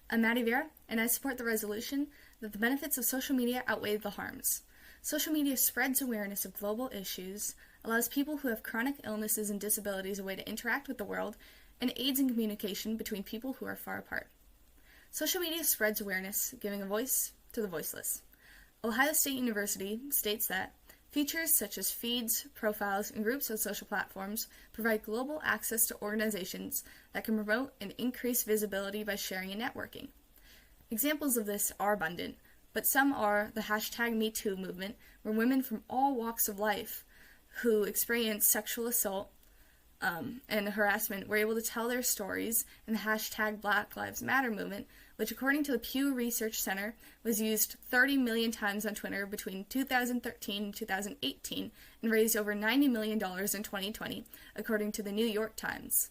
I'm Maddie Vera, and I support the resolution that the benefits of social media outweigh the harms. Social media spreads awareness of global issues, allows people who have chronic illnesses and disabilities a way to interact with the world, and aids in communication between people who are far apart. Social media spreads awareness, giving a voice to the voiceless. Ohio State University states that features such as feeds, profiles, and groups on social platforms provide global access to organizations that can promote and increase visibility by sharing and networking. Examples of this are abundant, but some are the #MeToo movement, where women from all walks of life who experience sexual assault and harassment were able to tell their stories, and the #Black Lives Matter movement, which according to the Pew Research Center was used 30 million times on Twitter between 2013 and 2018 and raised over $90 million in 2020, according to the New York Times.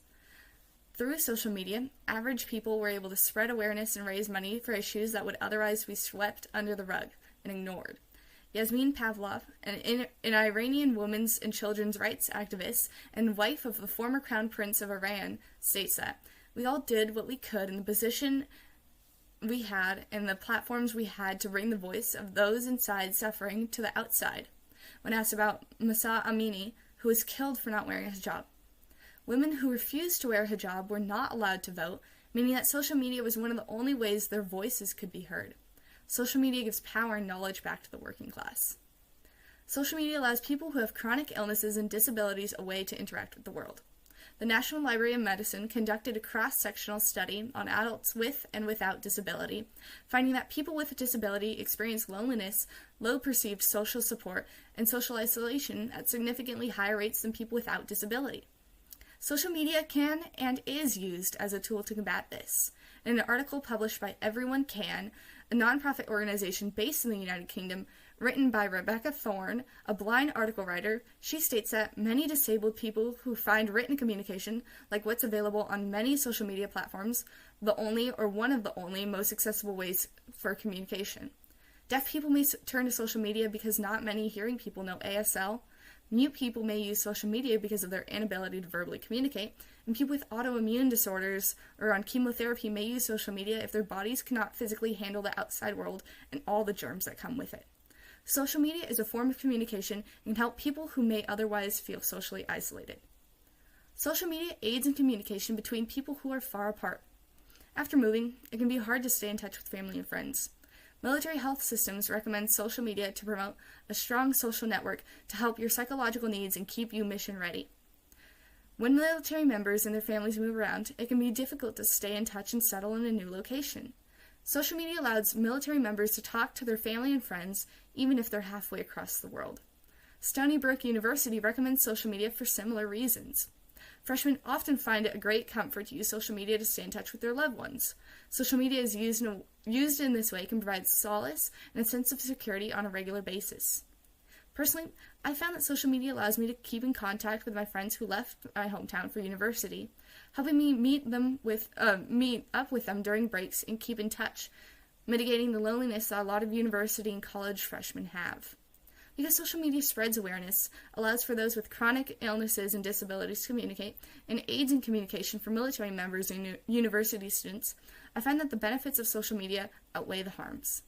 Through social media, average people were able to spread awareness and raise money for issues that would otherwise be swept under the rug and ignored. Yasmin Pavlov, an Iranian women's and children's rights activist and wife of the former crown prince of Iran, states that we all did what we could in the position we had and the platforms we had to bring the voice of those inside suffering to the outside. When asked about Mahsa Amini, who was killed for not wearing a hijab, women who refused to wear a hijab were not allowed to vote, meaning that social media was one of the only ways their voices could be heard. Social media gives power and knowledge back to the working class. Social media allows people who have chronic illnesses and disabilities a way to interact with the world. The National Library of Medicine conducted a cross-sectional study on adults with and without disability, finding that people with a disability experience loneliness, low perceived social support, and social isolation at significantly higher rates than people without disability. Social media can and is used as a tool to combat this. In an article published by Everyone Can, a nonprofit organization based in the United Kingdom, written by Rebecca Thorne, a blind article writer, she states that many disabled people who find written communication, like what's available on many social media platforms, the only or one of the only most accessible ways for communication. Deaf people may turn to social media because not many hearing people know ASL. Mute people may use social media because of their inability to verbally communicate, and people with autoimmune disorders or on chemotherapy may use social media if their bodies cannot physically handle the outside world and all the germs that come with it. Social media is a form of communication and can help people who may otherwise feel socially isolated. Social media aids in communication between people who are far apart. After moving, it can be hard to stay in touch with family and friends. Military health systems recommend social media to promote a strong social network to help your psychological needs and keep you mission ready. When military members and their families move around, it can be difficult to stay in touch and settle in a new location. Social media allows military members to talk to their family and friends, even if they're halfway across the world. Stony Brook University recommends social media for similar reasons. Freshmen often find it a great comfort to use social media to stay in touch with their loved ones. Social media is used in this way can provide solace and a sense of security on a regular basis. Personally, I found that social media allows me to keep in contact with my friends who left my hometown for university, helping me meet up with them during breaks and keep in touch, mitigating the loneliness that a lot of university and college freshmen have. Because social media spreads awareness, allows for those with chronic illnesses and disabilities to communicate, and aids in communication for military members and university students, I find that the benefits of social media outweigh the harms.